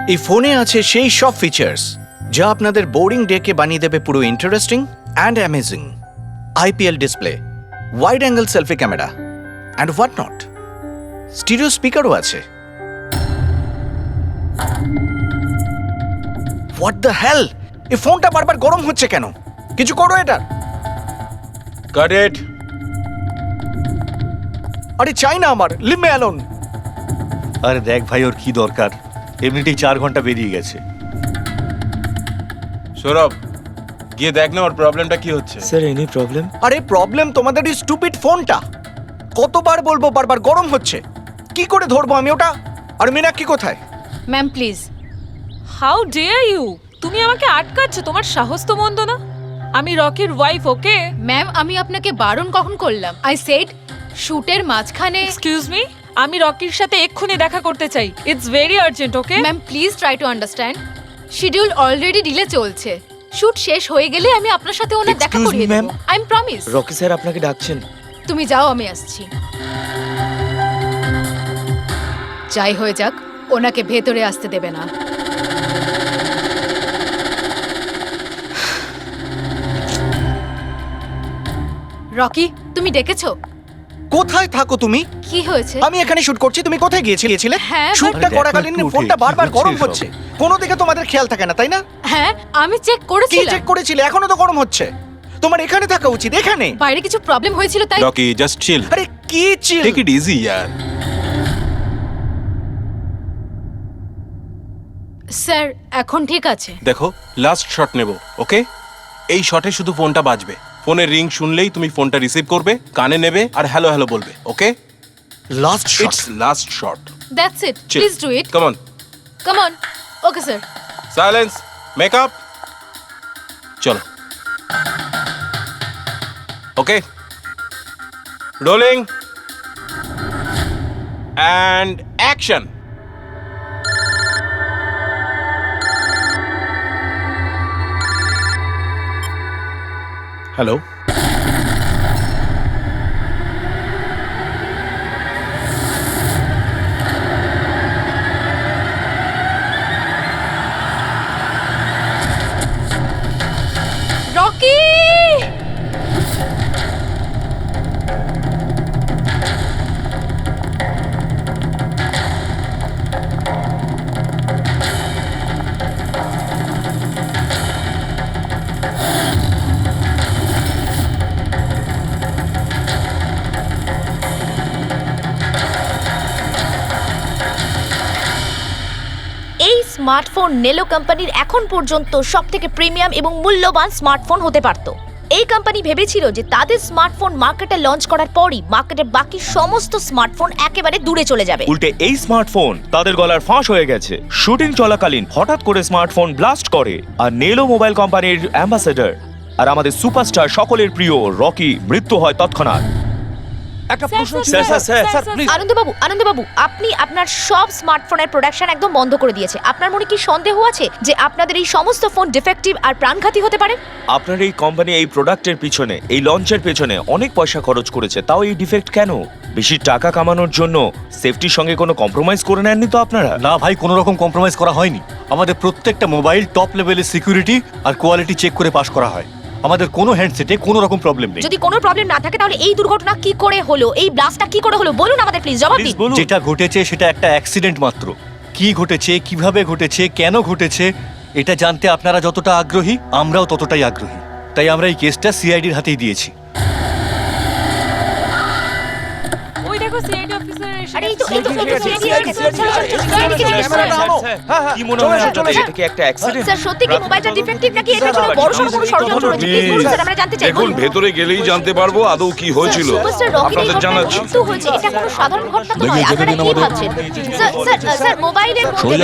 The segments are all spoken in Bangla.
এই ফোনে আছে সেই সব ফিচার্স যা আপনাদের বোরিং ডেকে বানিয়ে দেবে পুরো interesting and amazing. IPL display, wide angle selfie camera and what not. Stereo স্পিকারও আছে। হোয়াট দ্য হেল, এই ফোনটা বারবার গরম হচ্ছে কেন? কিছু করো এটার। Got it. আরে চাই না আমার, লিভ মি অ্যালোন। আরে দেখ ভাই, ওর কি দরকার? এমনিতেই 4 ঘন্টা বেরিয়ে গেছে। সৌরভ, গিয়ে দেখ না ওর প্রবলেমটা কি হচ্ছে। Sir any problem? আরে প্রবলেম তোমাদের এই স্টুপিড ফোনটা। কতবার বলবো, বারবার গরম হচ্ছে। কি করে ধরবো আমি ওটা? আর মীনাক্ষী কোথায়? Ma'am please. How dare you! তুমি আমাকে আটকাচ্ছ? তোমার সাহস তো মন্দ না। আমি রকির ওয়াইফ, ওকে? ম্যাম আমি আপনাকে বারণ কখন করলাম? আই সেড শুটের মাঝখানে। এক্সকিউজ মি, আমি রকির সাথে এক্ষুনি দেখা করতে চাই। It's very urgent, okay? Ma'am please try to understand. Schedule already delay চলছে। শুট শেষ হয়ে গেলে আমি আপনার সাথে ওনার দেখা Excuse me, করিয়ে ma'am. দেব। I am promise. Rocky sir আপনাকে ডাকছেন। তুমি যাও, আমি আসছি। যাই হয়ে যাক, ওনাকে ভেতরে আসতে দেবে না। রকি, তুমি ডেকেছো? কোথায় থাকো তুমি? কি হয়েছে? আমি এখানে শুট করছি, তুমি কোথায় গিয়েছিলে? হ্যাঁ, শুটটা আরে দেখো করাকালীন একটু উঠে, ফোনটা কি বারবার হচ্ছে গরম এসব? হচ্ছে। কোনো দিকে তোমাদের খেয়াল থাকে না, তাই না? হ্যাঁ আমি চেক কি করেছিলাম। চেক করেছিলে? এখনো তো গরম হচ্ছে। তোমার এখানে থাকা উচিত, এখানে। বাইরে কিছু প্রবলেম হয়েছিল তাই। রকি, জাস্ট চিল, আরে কি চিল? টেক ইট ইজি ইয়ার। স্যার এখন ঠিক আছে। দেখো, লাস্ট শট নেব, ওকে? এই শটে শুধু ফোনটা বাজবে। ফোনের রিং শুনলেই তুমি ফোনটা রিসিভ করবে, কানে নেবে আর হ্যালো হ্যালো বলবে, okay? Last shot. It's last shot. That's it, Chill. Please do it. Come on, come on. Okay sir. Silence, makeup, চলো। Okay, rolling and action. Hello, Rocky! এই স্মার্টফোন নেলো কোম্পানির এখন পর্যন্ত সবথেকে প্রিমিয়াম এবং মূল্যবান স্মার্টফোন হতে পারত। এই কোম্পানি ভেবেছিল যে তাদের স্মার্টফোন মার্কেটে লঞ্চ করার পরই মার্কেটের বাকি সমস্ত স্মার্টফোন একেবারে দূরে চলে যাবে। উল্টে এই স্মার্টফোন তাদের গলার ফাঁস হয়ে গেছে। শুটিং চলাকালীন হঠাৎ করে স্মার্টফোন ব্লাস্ট করে আর নেলো মোবাইল কোম্পানির অ্যাম্বাসেডর আর আমাদের সুপারস্টার সকলের প্রিয় রকি মৃত্যু হয় তৎক্ষণাৎ। একটা প্রশ্ন ছিল, স্যার, প্লিজ। আনন্দবাবু, আপনি আপনার সব স্মার্টফোনের প্রোডাকশন একদম বন্ধ করে দিয়েছে। আপনার মনে কি সন্দেহ আছে যে আপনাদের এই সমস্ত ফোন ডিফেক্টিভ আর প্রাণঘাতী হতে পারে? আপনার এই কোম্পানি এই প্রোডাক্টের পিছনে, এই লঞ্চের পেছনে অনেক পয়সা খরচ করেছে, তাও এই ডিফেক্ট কেন? বেশি টাকা কামানোর জন্য সেফটির সঙ্গে কোনো কম্প্রোমাইজ করে নেননি তো আপনারা? না ভাই, কোনো রকম কম্প্রোমাইজ করা হয়নি। আমাদের প্রত্যেকটা মোবাইল টপ লেভেলের সিকিউরিটি আর কোয়ালিটি চেক করে পাস করা হয়। আমাদের কোনো হ্যান্ডসেটে কোনো রকম প্রবলেম নেই। যদি কোনো প্রবলেম না থাকে তাহলে এই দুর্ঘটনা কি করে হলো, এই ব্লাস্টটা কি করে হলো বলুন আমাদের, প্লিজ জবাব দিন। বলুন। যেটা ঘটেছে সেটা একটা অ্যাক্সিডেন্ট মাত্র। কি ঘটেছে, কিভাবে ঘটেছে, কেন ঘটেছে এটা জানতে আপনারা যতটা আগ্রহী আমরাও ততটাই আগ্রহী। তাই আমরা এই কেসটা সিআইডির হাতেই দিয়েছি। ওই দেখো সিআইডি অফিসার এসে আরে এই গেছে। তো কি মনে হয় আপনাদের এটা কি একটা অ্যাক্সিডেন্ট? স্যার সত্যি কি মোবাইলটা ডিফেক্টিভ নাকি এটার জন্য বড়সড় কোনো ষড়যন্ত্র রয়েছে? প্লিজ বলুন স্যার, আমরা জানতে চাই। দেখুন, ভেতরে গেলেই জানতে পারবো আদৌ কি হয়েছিল। সুপারস্টার রকির এই আপনাদের ঘটনায় জানাচ্ছি। মৃত্যু হয়েছে, এটা কোনো সাধারণ ঘটনা তো নয়। আপনারা কি ভাবছেন? স্যার মোবাইলের মধ্যে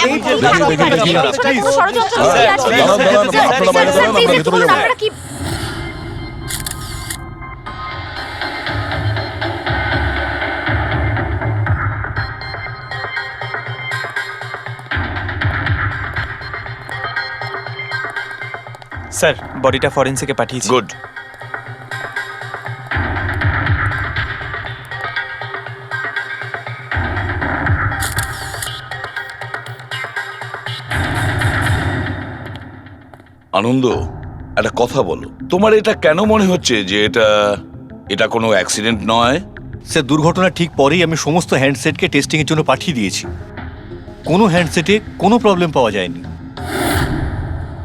এমন কি থাকতে পারে? পেছনে কোনো ষড়যন্ত্র লুকিয়ে আছে? স্যার প্লিজ একটু বলুন আপনারা কি। স্যার বডিটা ফরেনসিকে পাঠিয়েছি। গুড। আনন্দ, একটা কথা বলো, তোমার এটা কেন মনে হচ্ছে যে এটা কোনো অ্যাক্সিডেন্ট নয়? স্যার, দুর্ঘটনা ঠিক পরেই আমি সমস্ত হ্যান্ডসেটকে টেস্টিংয়ের জন্য পাঠিয়ে দিয়েছি। কোনো হ্যান্ডসেটে কোনো প্রবলেম পাওয়া যায়নি।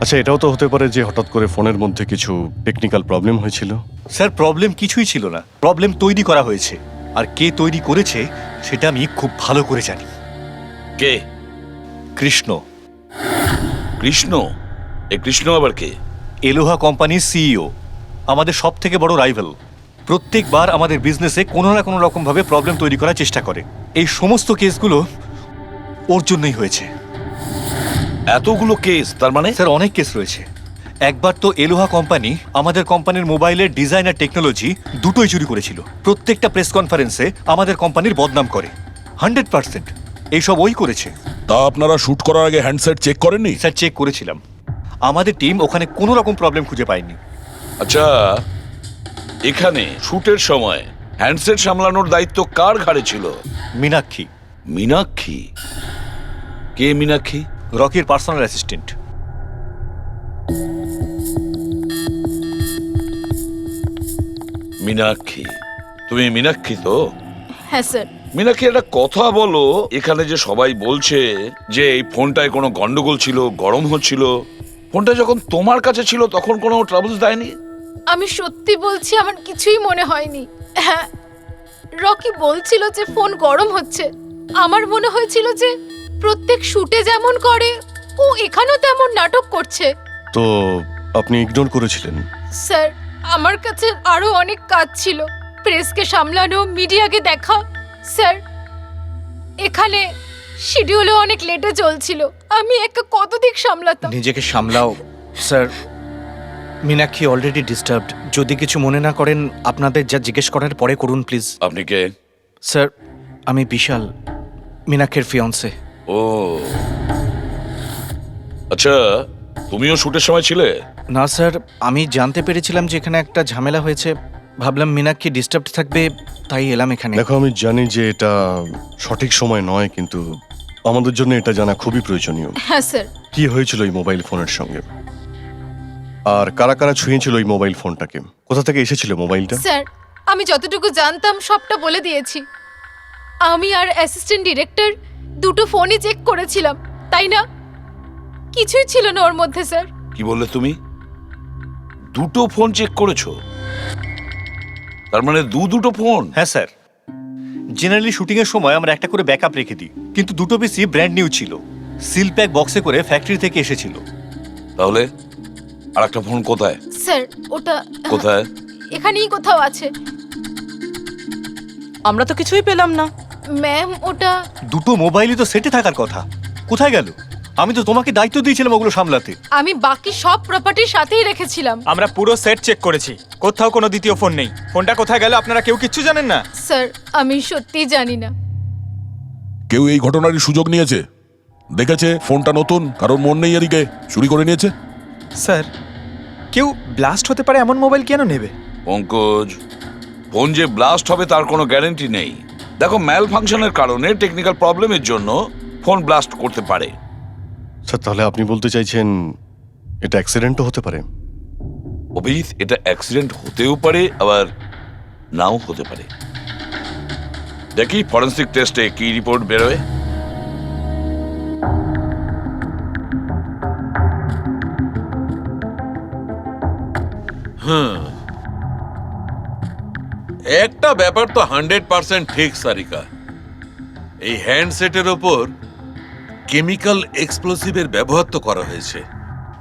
আচ্ছা, এটাও তো হতে পারে যে হঠাৎ করে ফোনের মধ্যে কিছু টেকনিক্যাল প্রবলেম হয়েছিল। স্যার, প্রবলেম কিছুই ছিল না, প্রবলেম তৈরি করা হয়েছে। আর কে তৈরি করেছে সেটা আমি খুব ভালো করে জানি। কে? কৃষ্ণ। কৃষ্ণ? এই কৃষ্ণ আবার কে? এলোহা কোম্পানির সিইও, আমাদের সব থেকে বড় রাইভাল। প্রত্যেকবার আমাদের বিজনেসে কোনো না কোনো রকম ভাবে প্রবলেম তৈরি করার চেষ্টা করে। এই সমস্ত কেসগুলো ওর জন্যই হয়েছে। এতগুলো কেস? তার মানে স্যার, অনেক কেস রয়েছে। একবার তো এলোহা কোম্পানি আমাদের কোম্পানির মোবাইলের ডিজাইন আর টেকনোলজি দুটোই চুরি করেছিল। প্রত্যেকটা প্রেস কনফারেন্সে আমাদের কোম্পানির বদনাম করে। 100% এইসব ওই করেছে। তা আপনারা শুট করার আগে হ্যান্ডসেট চেক করেননি? স্যার, চেক করেছিলাম। আমাদের টিম ওখানে কোনো রকম প্রবলেম খুঁজে পায়নি। আচ্ছা, এখানে শুটের সময় হ্যান্ডসেট সামলানোর দায়িত্ব কার ঘাড়ে ছিল? মীনাক্ষী। মীনাক্ষী? কে মীনাক্ষী? রকির পার্সোনাল অ্যাসিস্ট্যান্ট। মীনাক্ষী? তুমি মীনাক্ষী তো? হ্যাঁ স্যার। মীনাক্ষী, একটা কথা বলো, এখানে যে সবাই বলছে যে এই ফোনটায় কোনো গন্ডগোল ছিল, গরম হচ্ছিল, ফোনটা যখন তোমার কাছে ছিল তখন কোনো ট্রাবলস দেয়নি? আমি সত্যি বলছি, আমার কিছুই মনে হয়নি। হ্যাঁ, রকি বলছিল যে ফোন গরম হচ্ছে। আমার মনে হয়েছিল যে প্রত্যেক শুটে যেমন করে ও এখানেও তেমন নাটক করছে। তো আপনি ইগনোর করেছিলেন? স্যার, আমার কাছে আরো অনেক কাজ ছিল। প্রেসকে সামলানো, মিডিয়াকে দেখা। স্যার, এখানে শিডিউলও অনেক লেটে চলছিল। আমি একা কত দিক সামলাতাম। নিজেকে সামলাও স্যার। Meenakshi already disturbed. যদি কিছু মনে না করেন, আপনাদের যা জিজ্ঞেস করার পরে করুন প্লিজ। আপনি কে? স্যার, আমি বিশাল, মীনাক্ষীর ফিয়ন্সে। ও আচ্ছা, তুমিও শুটের সময় ছিলে? না স্যার, আমি জানতে পেরেছিলাম যে এখানে একটা ঝামেলা হয়েছে। ভাবলাম মীনাক্ষী ডিস্টার্ব থাকবে, তাই এলাম এখানে। দেখো, আমি জানি যে এটা সঠিক সময় নয়, কিন্তু আমাদের জন্য এটা জানা খুবই প্রয়োজনীয়। হ্যাঁ স্যার। কি হয়েছিল এই মোবাইল ফোনের সঙ্গে, আর কারা কারা ছুঁয়েছিল এই মোবাইল ফোনটাকে, কোথা থেকে এসেছিল মোবাইলটা? স্যার, আমি যতটুকু জানতাম সবটা বলে দিয়েছি। আমি আর অ্যাসিস্ট্যান্ট ডিরেক্টর দুটো ফোনই চেক করেছিলাম, তাই না? কিছুই ছিল না ওর মধ্যে স্যার। কি বললে তুমি? দুটো ফোন চেক করেছো? তার মানে দুটো ফোন? হ্যাঁ স্যার, জেনারেলি শুটিং এর সময় আমরা একটা করে ব্যাকআপ রেখে দিই, কিন্তু দুটো পিসই ব্র্যান্ড নিউ ছিল। সিল প্যাক বক্সে করে ফ্যাক্টরি থেকে এসেছিল। তাহলে আর একটা ফোন কোথায়? স্যার, ওটা কোথায়? এখানেই কোথাও আছে। আমরা তো কিছুই পেলাম না। ম্যাম, ওটা দুটো মোবাইলই তো সেটে থাকার কথা, কোথায় গেল? আমি তো তোমাকে দায়িত্ব দিয়েছিলাম ওগুলো সামলাতে। আমি বাকি সব প্রপার্টির সাথেই রেখেছিলাম। আমরা পুরো সেট চেক করেছি, কোথাও কোনো দ্বিতীয় ফোন নেই। ফোনটা কোথায় গেল আপনারা কেউ কিচ্ছু জানেন না? স্যার, আমি সত্যিই জানি না। কেউ এই ঘটনারই সুযোগ নিয়েছে? দেখেছে ফোনটা নতুন, কারোর মন নেই এদিকে, চুরি করে নিয়েছে? স্যার, কেউ ব্লাস্ট হতে পারে এমন মোবাইল কেন নেবে? পঙ্কজ, ফোন যে ব্লাস্ট হবে তার কোনো গ্যারান্টি নেই। দেখো, ম্যাল ফাংশনের কারণে, টেকনিক্যাল প্রবলেমের জন্য ফোন ব্লাস্ট করতে পারে। স্যার, তাহলে আপনি বলতে চাইছেন এটা অ্যাক্সিডেন্টও হতে পারে? অভিজিৎ, এটা অ্যাক্সিডেন্ট হতেও পারে, আবার নাও হতে পারে। দেখি ফরেন্সিক টেস্টে কি রিপোর্ট বেরোয়। একটা ব্যাপার তো 100% ঠিক সারিকা, এই হ্যান্ডসেটের ওপর কেমিক্যাল এক্সপ্লোসিভের ব্যবহার তো করা হয়েছে।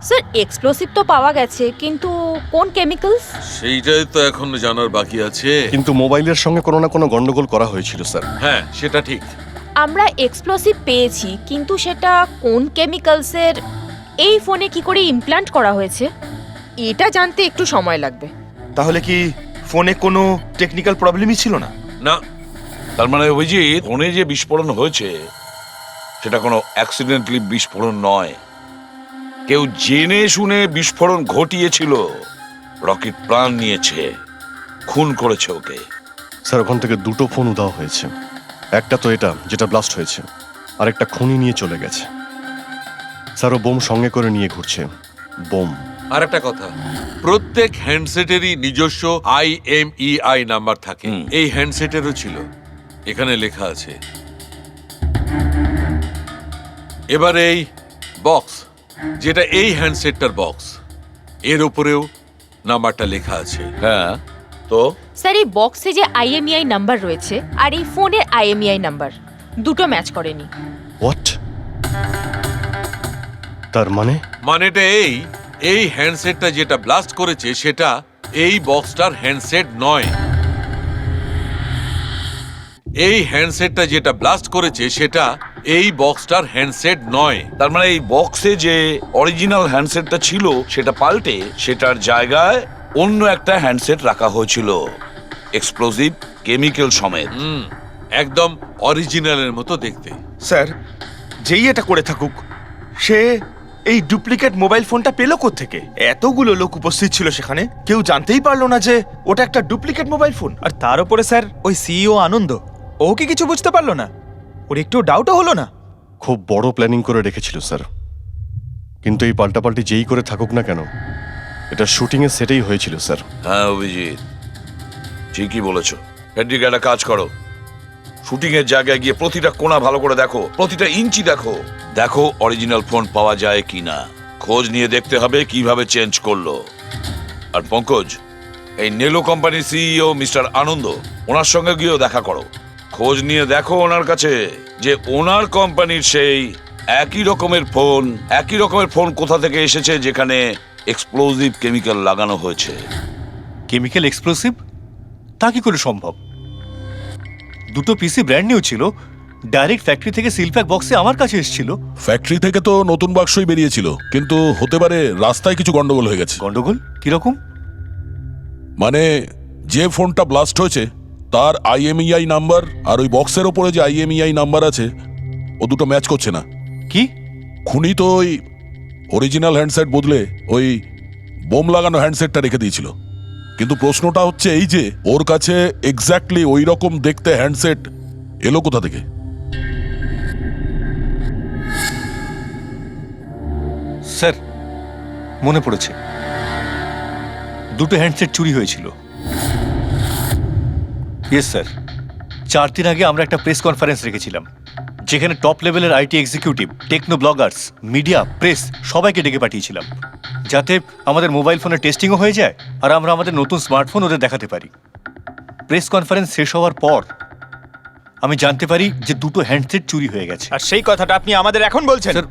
স্যার, এক্সপ্লোসিভ তো পাওয়া গেছে, কিন্তু কোন কেমিক্যালস? সেইটাই তো এখন জানার বাকি আছে। কিন্তু মোবাইলের সঙ্গে কোনো না কোনো গন্ডগোল করা হয়েছিল স্যার। হ্যাঁ, সেটা ঠিক। আমরা এক্সপ্লোসিভ পেয়েছি, কিন্তু সেটা কোন কেমিক্যালসের, এই ফোনে কি করে ইমপ্ল্যান্ট করা হয়েছে, এটা জানতে একটু সময় লাগবে। তাহলে কি ফোনে কোনো টেকনিক্যাল প্রবলেমই ছিল না? না, তার মানে অভিজিৎ, ফোনে যে বিস্ফোরণ হয়েছে সেটা কোনো অ্যাক্সিডেন্টালি বিস্ফোরণ নয়। কেউ জেনে শুনে বিস্ফোরণ ঘটিয়েছিল, রকির প্রাণ নিয়েছে, খুন করেছে ওকে। স্যার, ওখান থেকে দুটো ফোন উধাও হয়েছে। একটা তো এটা যেটা ব্লাস্ট হয়েছে, আর একটা খুনি নিয়ে চলে গেছে। স্যার, ও বোম সঙ্গে করে নিয়ে ঘুরছে। বোম আর একটা কথা, প্রত্যেক হ্যান্ডসেটেরই নিজস্ব IMEI নাম্বার থাকে। এই হ্যান্ডসেটেরও ছিল, এখানে লেখা আছে। এবার এই বক্স, যেটা এই হ্যান্ডসেটটার বক্স, এর উপরেও নাম্বারটা লেখা আছে। হ্যাঁ, তো স্যার এই বক্সে যে IMEI নাম্বার রয়েছে আর এই ফোনের IMEI নাম্বার দুটো ম্যাচ করেনি। হোয়াট? তার মানে মানেটা এই হ্যান্ডসেটটা যেটা ব্লাস্ট করেছে সেটা এই বক্সটার হ্যান্ডসেট নয়। এই হ্যান্ডসেটটা যেটা ব্লাস্ট করেছে সেটা এই বক্সটার হ্যান্ডসেট নয়। তার মানে এই বক্সে যে অরিজিনাল হ্যান্ডসেটটা ছিল সেটা পাল্টে সেটার জায়গায় অন্য একটা হ্যান্ডসেট রাখা হয়েছিল, এক্সপ্লোসিভ কেমিক্যাল সমেত। একদম অরিজিনালের মতো দেখতে। স্যার, যেই এটা করে থাকুক সে এই ডুপ্লিকেট মোবাইল ফোনটা পেলো কোত্থেকে? এতগুলো লোক উপস্থিত ছিল সেখানে, কেউ জানতেই পারলো না যে ওটা একটা ডুপ্লিকেট মোবাইল ফোন। আর তার উপরে স্যার ওই সিইও আনন্দ, ও কি কিছু বুঝতে পারলো না? ওর একটু ডাউটও হলো না? খুব বড় প্ল্যানিং করে রেখেছিল স্যার, কিন্তু এই পাল্টাপাল্টি যেই করে থাকুক না কেন, এটা শুটিং এর সেটেই হয়েছিল স্যার। হ্যাঁ অভিজিৎ, ঠিকই বলেছ। ফেডরিক, একটা কাজ করো, শুটিং এর জায়গায় গিয়ে প্রতিটা কোণা ভালো করে দেখো, প্রতিটা ইঞ্চি দেখো, দেখো অরিজিনাল ফোন পাওয়া যায় কিনা। খোঁজ নিয়ে দেখতে হবে কিভাবে চেঞ্জ করলো। আর পঙ্কজ, এই নেলো কোম্পানির সিইও মিস্টার আনন্দ, ওনার সঙ্গে গিয়েও দেখা করো। খোঁজ নিয়ে দেখো ওনার কাছে যে ওনার কোম্পানির সেই একই রকমের ফোন কোথা থেকে এসেছে যেখানে এক্সপ্লোসিভ কেমিক্যাল লাগানো হয়েছে। Chemical explosive? তা কি করে সম্ভব? দুটো পিসি ব্র্যান্ড নিউ ছিল, ডাইরেক্ট ফ্যাক্টরি থেকে সিলপ্যাক বক্সে আমার কাছে এসেছিল। ফ্যাক্টরি থেকে তো নতুন বাক্সই বেরিয়েছিল, কিন্তু হতে পারে রাস্তায় কিছু গন্ডগোল হয়ে গেছে। গন্ডগোল কিরকম? মানে যে ফোনটা ব্লাস্ট হয়েছে তার IMEI নাম্বার আর ওই বক্সের ওপরে যে IMEI নাম্বার আছে ও দুটো ম্যাচ করছে না। কি? খুনি তো ওই অরিজিনাল হ্যান্ডসেট বদলে ওই বোম লাগানো হ্যান্ডসেটটা রেখে দিয়েছিল, কিন্তু প্রশ্নটা হচ্ছে এই যে ওর কাছে এক্স্যাক্টলি ওই রকম দেখতে হ্যান্ডসেট এলো কোথা থেকে? স্যার, মনে পড়েছে, দুটো হ্যান্ডসেট চুরি হয়েছিল। ইয়েস স্যার, 4 দিন আগে আমরা একটা প্রেস কনফারেন্স রেখেছিলাম, যেখানে টপ লেভেলের IT executive, techno bloggers, media, press সবাইকে ডেকে পাঠিয়েছিলাম, যাতে আমাদের মোবাইল ফোনের টেস্টিংও হয়ে যায় আর আমরা আমাদের নতুন স্মার্টফোন ওদের দেখাতে পারি। প্রেস কনফারেন্স শেষ হওয়ার পর আমি জানতে পারি যে দুটো হ্যান্ডসেট চুরি হয়ে গেছে। আর সেই কথাটা আপনি আমাদের এখন বলছেন? স্যার,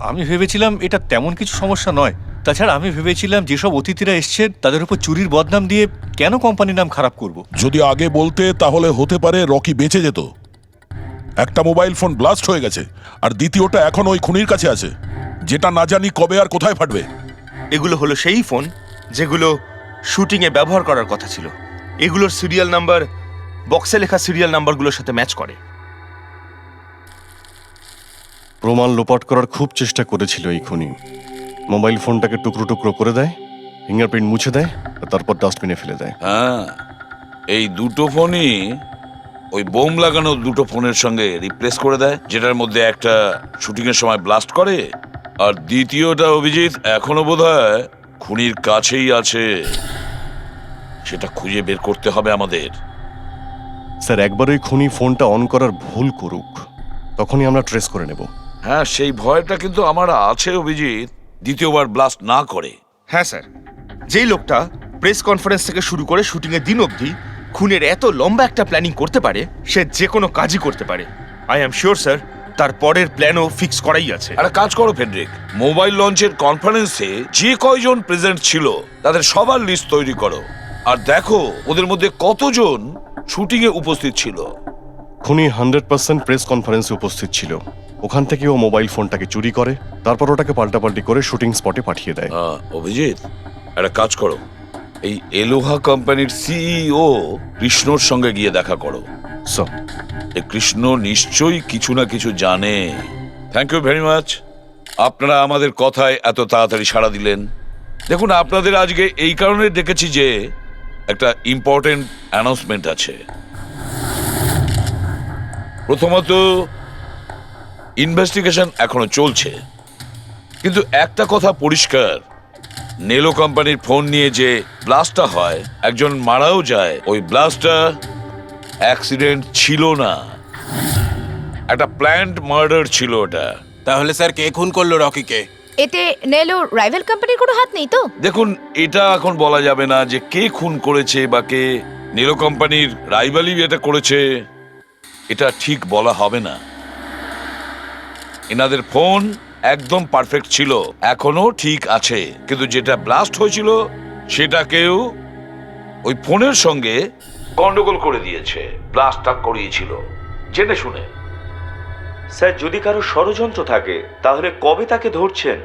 আমি ভেবেছিলাম এটা তেমন কিছু সমস্যা নয়। তাছাড়া আমি ভেবেছিলাম যেসব অতিথিরা এসছে তাদের উপর চুরির বদনাম দিয়ে কেন কোম্পানির নাম খারাপ করব। যদি আগে বলতে তাহলে হতে পারে রকি বেঁচে যেত। একটা মোবাইল ফোন ব্লাস্ট হয়ে গেছে আর দ্বিতীয়টা এখন ওই খুনির কাছে আছে, যেটা না জানি কবে আর কোথায় ফাটবে। এগুলো হলো সেই ফোন যেগুলো শুটিংয়ে ব্যবহার করার কথা ছিল। এগুলোর সিরিয়াল নাম্বার বক্সে লেখা সিরিয়াল নাম্বারগুলোর সাথে ম্যাচ করে। প্রমাণ লোপাট করার খুব চেষ্টা করেছিল এই খুনি। মোবাইল ফোনটাকে টুকরো টুকরো করে দেয়, ফিঙ্গারপ্রিন্ট মুছে দেয়, আর তারপর ডাস্টবিনে ফেলে দেয়। হ্যাঁ, এই দুটো ফোনই ওই বোম লাগানো দুটো ফোনের সঙ্গে রিপ্লেস করে দেয়, যেটার মধ্যে একটা শুটিং এর সময় ব্লাস্ট করে আর দ্বিতীয়টা অভিজিৎ এখনো বোধহয় খুনির কাছেই আছে। সেটা খুঁজে বের করতে হবে আমাদের। স্যার, একবার ওই খুনি ফোনটা অন করার ভুল করুক, তখনই আমরা ট্রেস করে নেব। হ্যাঁ, সেই ভয়টা কিন্তু আমার আছে অভিজিৎ, দ্বিতীয়বার ব্লাস্ট না করে। হ্যাঁ স্যার, যেই লোকটা প্রেস কনফারেন্স থেকে শুরু করে শুটিংয়ের দিন অবধি খুনের এত লম্বা একটা প্ল্যানিং করতে পারে, সে যে কোনো কাজই করতে পারে। আই অ্যাম শিওর স্যার, তার পরের প্ল্যানও ফিক্স করাই আছে। একটা কাজ করো ফেডরিক, মোবাইল লঞ্চের কনফারেন্সে যে কয়জন প্রেজেন্ট ছিল তাদের সবার লিস্ট তৈরি করো আর দেখো ওদের মধ্যে কতজন শুটিং এ উপস্থিত ছিল। খুনি 100% প্রেস কনফারেন্সে উপস্থিত ছিল। ওখান থেকে ও মোবাইল ফোনটাকে চুরি করে, তারপর ওটাকে পাল্টাপাল্টি করে শুটিং স্পটে পাঠিয়ে দেয়। অভিজিৎ, একটা কাজ করো, এই এলোহা কোম্পানির সিইও কৃষ্ণর সঙ্গে গিয়ে দেখা করো। স্যার, এই কৃষ্ণ নিশ্চয়ই কিছু না কিছু জানে। থ্যাংক ইউ ভেরি মাচ, আপনারা আমাদের কথায় এত তাড়াতাড়ি সাড়া দিলেন। দেখুন, আপনাদের আজকে এই কারণে ডেকেছি যে একটা ইম্পর্টেন্ট অ্যানাউন্সমেন্ট আছে। প্রথমত, ইনভেস্টিগেশন এখনো চলছে, কিন্তু একটা কথা পরিষ্কার, নেলো কোম্পানির ফোন নিয়ে যে ব্লাস্টটা হয়, একজন মারাও যায়। ওই ব্লাস্টটা অ্যাক্সিডেন্ট ছিল না, একটা প্ল্যান্ড মার্ডার ছিল ওটা। তাহলে স্যার কে খুন করলো রকিকে? এতে নেলো রাইভাল কোম্পানির কোনো হাত নেই তো? দেখুন, এটা এখন বলা যাবে না যে কে খুন করেছে বা কে নেলো কোম্পানির রাইভালি এটা করেছে, এটা ঠিক বলা হবে না। এনাদের ফোন একদম পারফেক্ট ছিল, এখনো ঠিক আছে, কিন্তু যেটা ব্লাস্ট হয়েছিল সেটাকেও ওই ফোনের সঙ্গে গন্ডগোল করে দিয়েছে, ব্লাস্টটা করিয়েছিল জেনে শুনে। স্যার, যদি কারো ষড়যন্ত্র থাকে তাহলে কবে তাকে ধরছেন?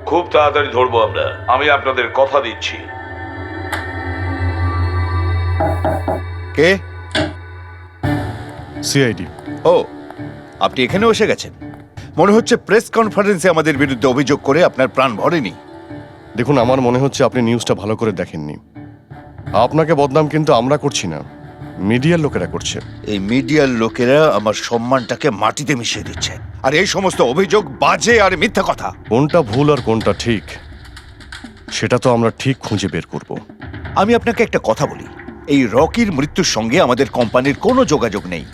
খুব তাড়াতাড়ি ধরবো আমরা, আমি আপনাদের কথা দিচ্ছি। কে? সিআইডি। ও, আপনি এখানেও এসে গেছেন। মনে হচ্ছে প্রেস কনফারেন্সে আমাদের বিরুদ্ধে অভিযোগ করে আপনার প্রাণ ভরেনি। দেখুন, আমার মনে হচ্ছে আপনি নিউজটা ভালো করে দেখেননি। আপনাকে বদনাম কিন্তু আমরা করছি না, মিডিয়ার লোকেরা করছে। এই মিডিয়ার লোকেরা আমার সম্মানটাকে মাটিতে মিশিয়ে দিচ্ছে, আর এই সমস্ত অভিযোগ বাজে আর মিথ্যা কথা। কোনটা ভুল আর কোনটা ঠিক সেটা তো আমরা ঠিক খুঁজে বের করব। আমি আপনাকে একটা কথা বলি, এই রকির মৃত্যুর সঙ্গে আমাদের কোম্পানির কোনো যোগাযোগ নেই।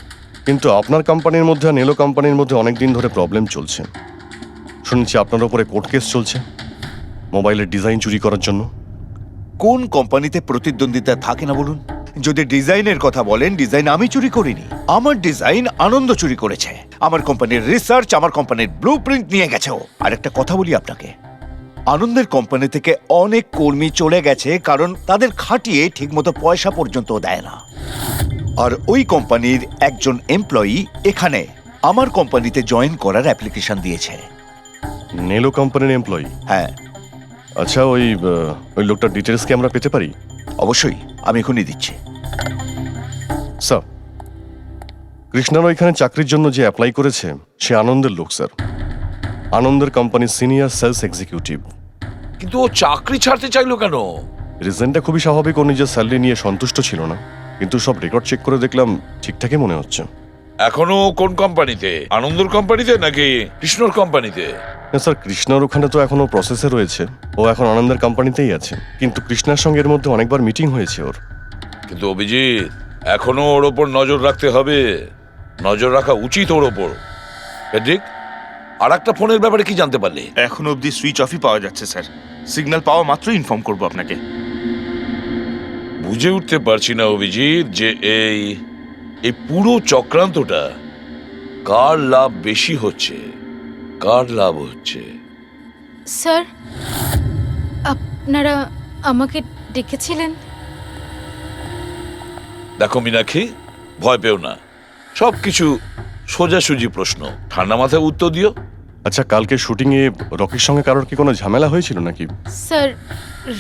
কিন্তু আপনার কোম্পানির মধ্যে আর নেলো কোম্পানির মধ্যে অনেক দিন ধরে প্রবলেম চলছে। শুনছি আপনার উপরে কোর্ট কেস চলছে মোবাইলের ডিজাইন চুরি করার জন্য। কোন কোম্পানিতে প্রতিদ্বন্দ্বিতা থাকে না বলুন? যদি ডিজাইনের কথা বলেন, ডিজাইন আমি চুরি করিনি, আমার ডিজাইন আনন্দ চুরি করেছে। আমার কোম্পানির রিসার্চ, আমার কোম্পানির ব্লুপ্রিন্ট নিয়ে গেছে ও। আর একটা কথা বলি আপনাকে, আনন্দের কোম্পানি থেকে অনেক কর্মী চলে গেছে কারণ তাদের খাটিয়ে ঠিকমতো পয়সা পর্যন্ত দেয় না। আর ওই কোম্পানির একজন এমপ্লয়ি এখানে আমার কোম্পানিতে জয়েন করার অ্যাপ্লিকেশন দিয়েছে। নেলো কোম্পানির এমপ্লয়ি? হ্যাঁ। আচ্ছা, ওই লোকটার ডিটেলস কি আমরা পেতে পারি? অবশ্যই, আমি এখনই দিচ্ছি। স্যার, কৃষ্ণার ওইখানে চাকরির জন্য যে অ্যাপ্লাই করেছে সে আনন্দের লোক স্যার, আনন্দের কোম্পানির সিনিয়র সেলস এক্সিকিউটিভ। কিন্তু ও চাকরি ছাড়তে চাইলো কেন? রিজনটা খুবই স্বাভাবিক, ও নিজের স্যালারি নিয়ে সন্তুষ্ট ছিল না, কিন্তু সব রেকর্ড চেক করে দেখলাম ঠিকঠাকই মনে হচ্ছে। এখনো কোন কোম্পানিতে? আনন্দর কোম্পানিতে নাকি কৃষ্ণর কোম্পানিতে? না স্যার, কৃষ্ণার ওখানে তো এখনো প্রসেসে রয়েছে, ও এখন আনন্দের কোম্পানিতেই আছে, কিন্তু কৃষ্ণার সঙ্গে এর মধ্যে অনেকবার মিটিং হয়েছে ওর। কিন্তু অভিজিৎ, এখনো ওর ওপর নজর রাখতে হবে, নজর রাখা উচিত ওর ওপর। ঠিক। আর একটা ফোনের ব্যাপারে কি জানতে পারলে? এখনো অবধি সুইচ অফই পাওয়া যাচ্ছে স্যার, সিগন্যাল পাওয়া মাত্রই ইনফর্ম করব আপনাকে। বুঝে উঠতে পারছি না অভিজিৎ যে এই পুরো চক্রান্তটা কার লাভ বেশি হচ্ছে, কার লাভ হচ্ছে। স্যার, আপনারা আমাকে ডেকেছিলেন? দেখো মীনাক্ষী, ভয় পেও না, সবকিছু সোজাসুজি প্রশ্ন, ঠান্ডা মাথায় উত্তর দিও। আচ্ছা, কালকে শুটিংয়ে রকির সঙ্গে কারোর কি কোনো ঝামেলা হয়েছিল নাকি? স্যার,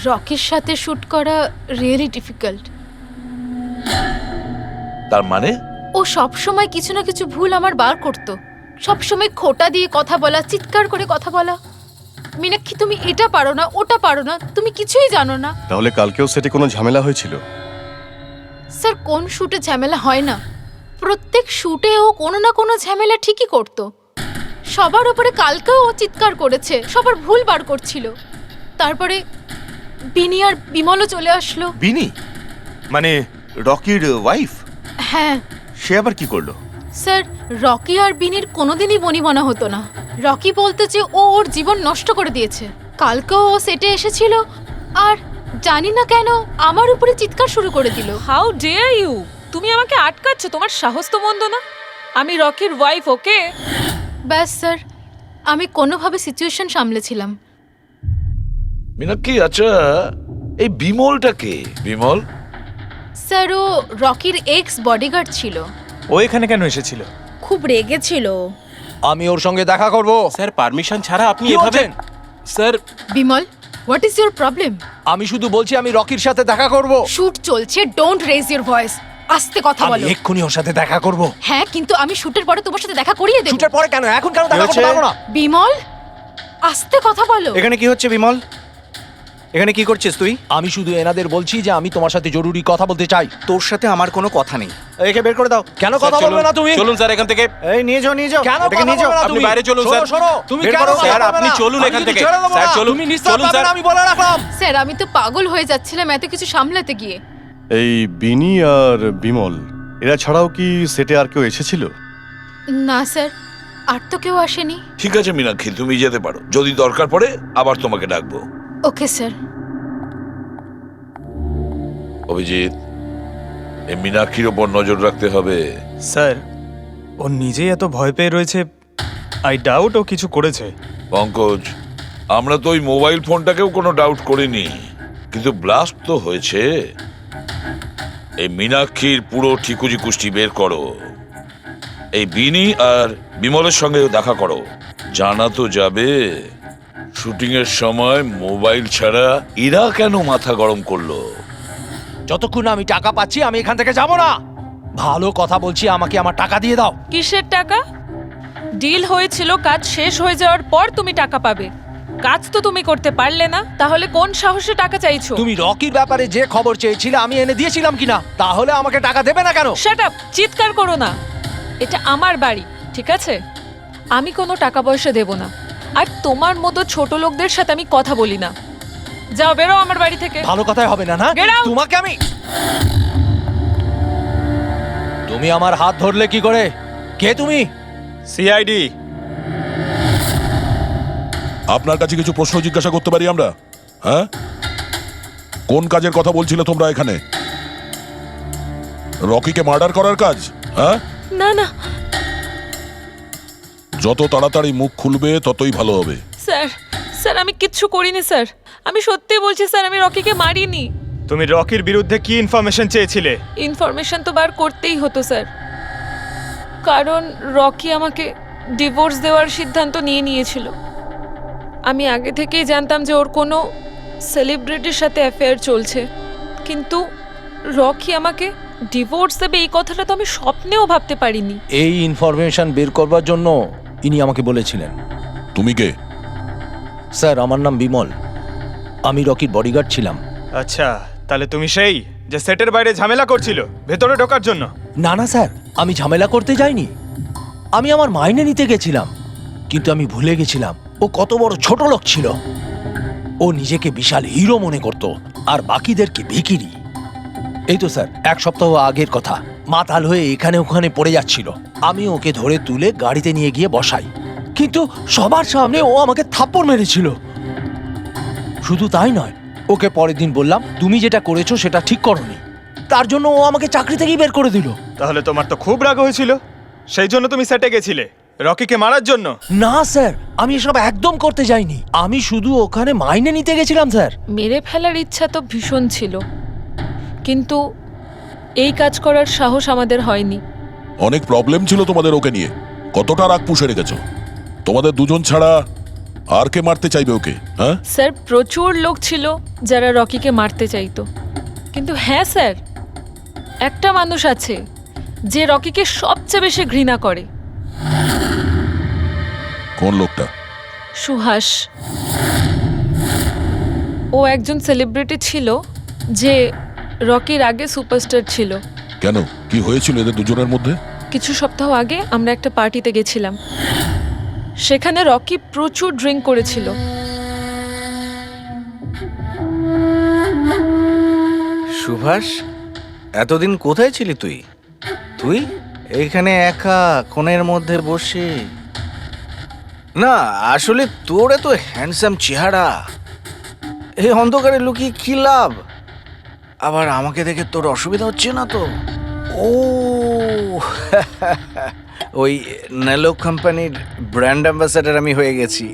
রকির সাথে শুট করা রিয়েলি ডিফিকাল্ট। তার মানে? ও সব সময় কিছু না কিছু ভুল আমার বার করতো, সব সময় খোঁটা দিয়ে কথা বলা, চিৎকার করে কথা বলা। মীনাক্ষী, তুমি এটা পারো না, ওটা পারো না, তুমি কিছুই জানো না। তাহলে কালকেও সেটে কোনো ঝামেলা হয়েছিল? স্যার, কোন শুটে ঝামেলা হয় না? প্রত্যেক শুটে ও কোনো না কোনো ঝামেলা ঠিকই করতো। সবার উপরে কালকেও ও চিৎকার করেছে, সবার ভুল বার করছিল। তারপরে বিনি আর বিমলও চলে আসলো। বিনি মানে রকির ওয়াইফ? হ্যাঁ। সে আবার কি করলো? স্যার, রকি আর বিনির কোনোদিনই বনিবনা হতো না। রকি বলতো যে ও ওর জীবন নষ্ট করে দিয়েছে। কালকেও ও সেটে এসেছিল আর জানি না কেন আমার উপরে চিৎকার শুরু করে দিল। How dare you! তুমি আমাকে আটকাচ্ছ, তোমার সাহস তো মন্দ না। আমি রকির ওয়াইফ, ওকে? ব্যাস স্যার, আমি কোনোভাবে সিচুয়েশন সামলেছিলাম। মীনাক্ষী, আচ্ছা এই বিমলটা কে? বিমল? স্যার, ও রকির এক্স বডিগার্ড ছিল। ও এখানে কেন এসেছিল? খুব রেগেছিল। আমি ওর সঙ্গে দেখা করব। স্যার, পারমিশন ছাড়া আপনি এভাবে? Sir, Bimal, what is your problem? আমি শুধু বলছি আমি রকির সাথে দেখা করব। শুট চলছে, ডোন্ট রেজ ইউর ভয়েস। আস্তে কথা বলো। এক্ষুনি ওর সাথে দেখা করব। হ্যাঁ, কিন্তু আমি শুটের পরে তোমার সাথে দেখা করিয়ে দেব। শুটের পরে কেন? এখন কেন দেখা করতে পারবো না? বিমল, আস্তে কথা বলো। এখানে কি হচ্ছে বিমল? এখানে কি করছিস তুই? আমি শুধু এনাদের বলছি যে আমি তোমার সাথে জরুরি কথা বলতে চাই। তোর সাথে আমার কোনো কথা নেই। একে বের করে দাও। কেন কথা বলবে না তুমি? চলুন স্যার এখান থেকে। এই নিয়ে যাও, নিয়ে যাও। কেন এটাকে কথা নিয়ে যাও। বলবে না আপনি তুমি? বাইরে চলুন, শোনো, স্যার। শোনো, তুমি বের কেন করো, কথা স্যার, বলবে আপনি না? চলুন আমি এখান কিন্তু থেকে। ছেড়ে দেবো স্যার, না। চলুন। তুমি নিঃশ্বাস চলুন, পাবে স্যার। না, আমি বলে রাখলাম। স্যার আমি তো পাগল হয়ে যাচ্ছিলাম এত কিছু সামলাতে গিয়ে। এই বিনি আর বিমল এরা ছাড়াও কি সেটে আর কেউ এসেছিল? না স্যার, আর তো কেউ আসেনি। ঠিক আছে মীনাক্ষী, তুমি যেতে পারো। যদি দরকার পড়ে আবার তোমাকে ডাকবো। Okay sir. অভিজিৎ, এই মীনাক্ষীর ওপর নজর রাখতে হবে। স্যার, ও নিজেই এত ভয় পেয়ে রয়েছে, আই ডাউট ও কিছু করেছে। পঙ্কজ, আমরা তো ওই মোবাইল ফোনটাকেও কোনো ডাউট করিনি, কিন্তু ব্লাস্ট তো হয়েছে। এই মীনাক্ষীর পুরো ঠিকুজি কুষ্টি বের করো। এই বিনি আর বিমলের সঙ্গে দেখা করো। জানা তো যাবে শুটিং এর সময় মোবাইল ছাড়া এরা কেন মাথা গরম করলো। যতক্ষণ আমি টাকা পাচ্ছি আমি এখান থেকে যাব না। ভালো কথা বলছি, আমাকে আমার টাকা দিয়ে দাও। কিসের টাকা? ডিল হয়েছিল কাজ শেষ হয়ে যাওয়ার পর তুমি টাকা পাবে। কাজ তো তুমি করতে পারলে না, তাহলে কোন সাহসে টাকা চাইছো? তুমি রকির ব্যাপারে যে খবর চেয়েছিলে আমি এনে দিয়েছিলাম কিনা? তাহলে আমাকে টাকা দেবে না কেন? শাট আপ, চিৎকার করো না। এটা আমার বাড়ি, ঠিক আছে? আমি কোনো টাকা পয়সা দেব না, আর তোমার মতো ছোট লোকদের সাথে আমি কথা বলি না। যাও, বেরো আমার বাড়ি থেকে। ভালো কথাই হবে না, না? Get out! তোমাকে আমি... তুমি আমার হাত ধরলে কি করে? কে তুমি? সিআইডি। আপনার কাছে কিছু প্রশ্ন জিজ্ঞাসা করতে পারি আমরা? হ্যাঁ, কোন কাজের কথা বলছিলে তোমরা এখানে? রকিকে মার্ডার করার কাজ? হ্যাঁ, না না যত তাড়াতাড়ি মুখ খুলবে ততই ভালো হবে। স্যার, স্যার আমি কিচ্ছু করিনি স্যার। আমি সত্যি বলছি স্যার, আমি রকিকে মারিনি। তুমি রকির বিরুদ্ধে কি ইনফরমেশন চেয়েছিলে? ইনফরমেশন তো বার করতেই হতো স্যার, কারণ রকি আমাকে ডিভোর্স দেওয়ার সিদ্ধান্ত নিয়েছিল। আমি আগে থেকেই জানতাম যে ওর কোনো সেলিব্রিটির সাথে অ্যাফেয়ার চলছে, কিন্তু রকি আমাকে ডিভোর্স দেবে এই কথাটা তো আমি স্বপ্নেও ভাবতে পারিনি। এই ইনফরমেশন বের করবার জন্য ইনি আমাকে বলেছিলেন। তুমি কে? স্যার, আমার নাম বিমল, আমি রকির বডিগার্ড ছিলাম। আচ্ছা, তাহলে তুমি সেই যে সেটের বাইরে ঝামেলা করছিল ভেতরে ঢোকার জন্য? না না স্যার, আমি ঝামেলা করতে যাইনি। আমি আমার মাইনে নিতে গেছিলাম, কিন্তু আমি ভুলে গেছিলাম ও কত বড় ছোট লোক ছিল। ও নিজেকে বিশাল হিরো মনে করত আর বাকিদেরকে ভিখিরি। এই তো স্যার 1 সপ্তাহ আগের কথা, মাতাল হয়ে এখানে ওখানে পড়ে যাচ্ছিল। আমি ওকে ধরে তুলে গাড়িতে নিয়ে গিয়ে বসাই, কিন্তু সবার সামনে ও আমাকে থাপ্পড় মেরেছিল। শুধু তাই নয়, ওকে পরের দিন বললাম তুমি যেটা করেছো সেটা ঠিক করোনি, তার জন্য ও আমাকে চাকরি থেকেই বের করে দিল। তাহলে তোমার তো খুব রাগ হয়েছিল, সেই জন্য তুমি সেটে গেছিলে রকিকে মারার জন্য? না স্যার, আমি এসব একদম করতে যাইনি। আমি শুধু ওখানে মাইনে নিতে গেছিলাম স্যার। মেরে ফেলার ইচ্ছা তো ভীষণ ছিল, কিন্তু এই কাজ করার সাহস আমাদের হয়নি। অনেক প্রবলেম ছিল তোমাদের ওকে নিয়ে। কতটা রাগ পুষে রেখেছো? তোমাদের দুজন ছাড়া আর কে মারতে চাইবে ওকে? হ্যাঁ স্যার, প্রচুর লোক ছিল যারা রকিকে মারতে চাইতো, কিন্তু হ্যাঁ স্যার, একটা মানুষ আছে যে রকিকে সবচেয়ে বেশি ঘৃণা করে। কোন লোকটা? সুহাস। ও একজন সেলিব্রিটি ছিল যে রকির আগে সুপারস্টার ছিল। কেন, কি হয়েছিল এদের দুজনের মধ্যে? কিছু সপ্তাহ আগে আমরা একটা পার্টিতে গেছিলাম, সেখানে রকি প্রচুর ড্রিঙ্ক করেছিল। সুভাষ, এতদিন কোথায় ছিলি তুই? তুই এইখানে একা কোণের মধ্যে বসে? না আসলে তোর এত হ্যান্ডসাম চেহারা, এই অন্ধকারে লুকিয়ে কি লাভ? আবার আমাকে দেখে তোর অসুবিধা হচ্ছে না তো? ও ওই নেলো কোম্পানির ব্র্যান্ড অ্যাম্বাসাডার আমি হয়ে গেছি,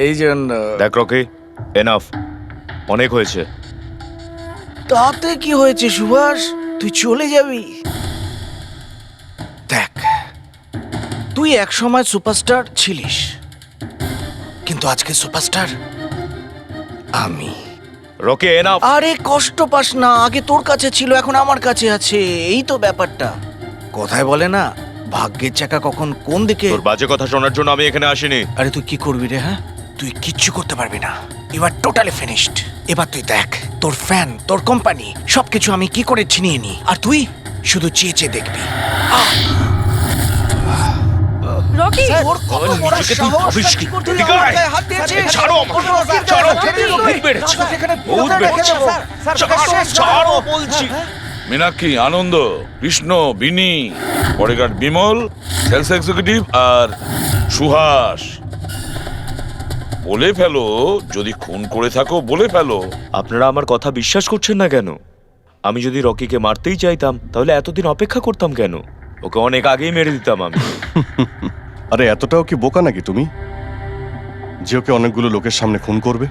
এই জন্য। দেখ রকি, এনাফ, অনেক হয়েছে। তাতে কি হয়েছে সুভাষ, তুই চলে যাবি? দেখ, তুই এক সময় সুপারস্টার ছিলিস, কিন্তু আজকে সুপারস্টার আমি। Rocky, enough. আরে কষ্ট পাস না, আগে তোর কাছে ছিল এখন আমার কাছে আছে, এই তো ব্যাপারটা। কথায় বলে না, ভাগ্যের চাকা কখন কোন দিকে। তোর বাজে কথা শোনার জন্য আমি এখানে আসিনি। আরে তুই কি করবি রে? হ্যাঁ, তুই কিচ্ছু করতে পারবি না। You are totally finished. এবার তুই দেখ তোর ফ্যান, তোর কোম্পানি সবকিছু আমি কি করে ছিনিয়ে নি, আর তুই শুধু চেয়ে চেয়ে দেখবি। রকি ওর কত বড় সাহস! কি করতে গায়ে হাত দিয়েছিস? ছাড়ো আমাকে, ছাড়ো, বহুত বেড়েছে, বহুত বেড়েছে, ছাড়ো বলছি। মীনাক্ষী, আনন্দ, কৃষ্ণ, বিনি, বডিগার্ড বিমল, সেলস এক্সিকিউটিভ আর সুহাস, বলে ফেলো যদি খুন করে থাকো, বলে ফেলো। আপনারা আমার কথা বিশ্বাস করছেন না কেন? আমি যদি রকিকে মারতেই চাইতাম তাহলে এতদিন অপেক্ষা করতাম কেন? ওকে অনেক আগেই মেরে দিতাম আমি। আরে এতটাও কি বোকা নাকি তুমি যে ওকে অনেকগুলো লোকের সামনে খুন করবে?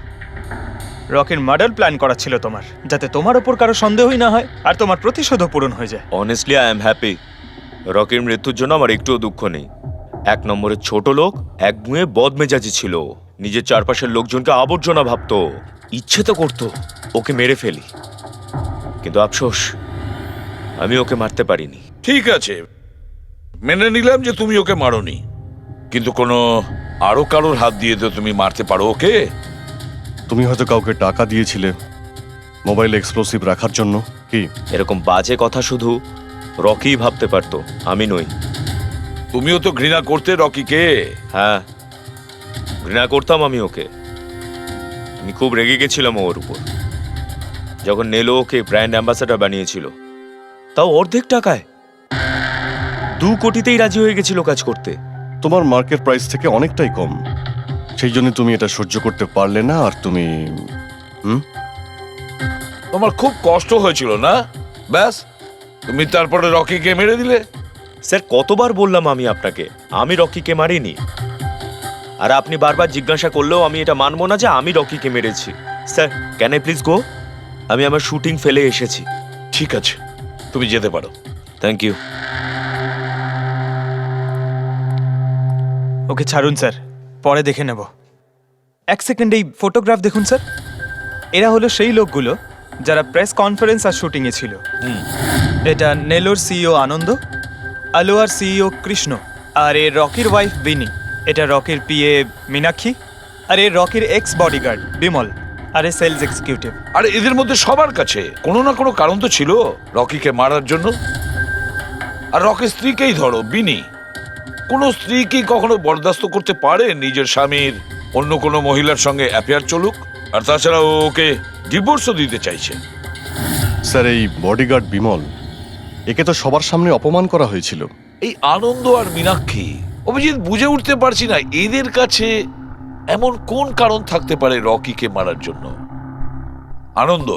রকির মার্ডার প্ল্যান করা ছিল তোমার, যাতে তোমার ওপর কারো সন্দেহই না হয় আর তোমার প্রতিশোধও পূরণ হয়ে যায়। Honestly I am happy. রকির মৃত্যুর জন্য আমার একটুও দুঃখ নেই। এক নম্বরের ছোট লোক, এক বুয়ে বদমেজাজি ছিল, নিজের চারপাশের লোকজনকে আবর্জনা ভাবতো, ইচ্ছে তো করতো ওকে মেরে ফেলি, কিন্তু আফসোস আমি ওকে মারতে পারিনি। ঠিক আছে, মেনে নিলাম যে তুমি ওকে মারোনি, কিন্তু কোনো আরো কারোর হাত দিয়ে তো তুমি মারতে পারো ওকে। তুমি হয়তো কাউকে টাকা দিয়েছিলে মোবাইলে এক্সপ্লোসিভ রাখার জন্য। কি এরকম বাজে কথা শুধু রকিই ভাবতে পারতো, আমি নই। তুমিও তো ঘৃণা করতে রকিকে। হ্যাঁ, ঘৃণা করতাম আমি ওকে। আমি খুব রেগে গেছিলাম ওর উপর যখন নেলো ওকে ব্র্যান্ড অ্যাম্বাসেডর বানিয়েছিল, তাও অর্ধেক টাকায়। 2 কোটিতেই রাজি হয়ে গেছিল কাজ করতে। তোমার মার্কেট প্রাইস থেকে অনেকটাই কম, সেই জন্য তুমি এটা সহ্য করতে পারলে না। আর তুমি তোমার খুব কষ্ট হয়েছিল না? ব্যাস, তুমি তারপরে রকিকে মেরে দিলে। স্যার, কতবার বললাম আমি আপনাকে আমি রকিকে মারিনি, আর আপনি বারবার জিজ্ঞাসা করলেও আমি এটা মানবো না যে আমি রকিকে মেরেছি। Sir, can I please go? আমি আমার শুটিং ফেলে এসেছি। ঠিক আছে, তুমি যেতে পারো। Thank you. ওকে ছাড়ুন স্যার, পরে দেখে নেব। 1 সেকেন্ড এই ফটোগ্রাফ দেখুন স্যার। এরা হলো সেই লোকগুলো যারা প্রেস কনফারেন্স আর শুটিংয়ে ছিল। এটা নেলোর সিইও আনন্দ, আলোয়ার সিইও কৃষ্ণ, আর এ রকির ওয়াইফ বিনি। এটা রকির পিএ মীনাক্ষী, আর এ রকির এক্স বডিগার্ড বিমল, আর এ সেলস এক্সিকিউটিভ। আর এদের মধ্যে সবার কাছে কোনো না কোনো কারণ তো ছিল রকিকে মারার জন্য। আর রকির স্ত্রীকেই ধরো, বিনি। কোনো স্ত্রী কি কখনো বরদাস্ত করতে পারে নিজের স্বামীর অন্য কোনো মহিলার সঙ্গে অ্যাফেয়ার চলুক? আর তাছাড়া ও ওকে ডিভোর্সও দিতে চাইছে। স্যার, এই বডিগার্ড বিমল, একে তো সবার সামনে অপমান করা হয়েছিল। এই আনন্দ আর মীনাক্ষী, অভিজিৎ বুঝে উঠতে পারছি না এদের কাছে এমন কোন কারণ থাকতে পারে রকিকে মারার জন্য। আনন্দ,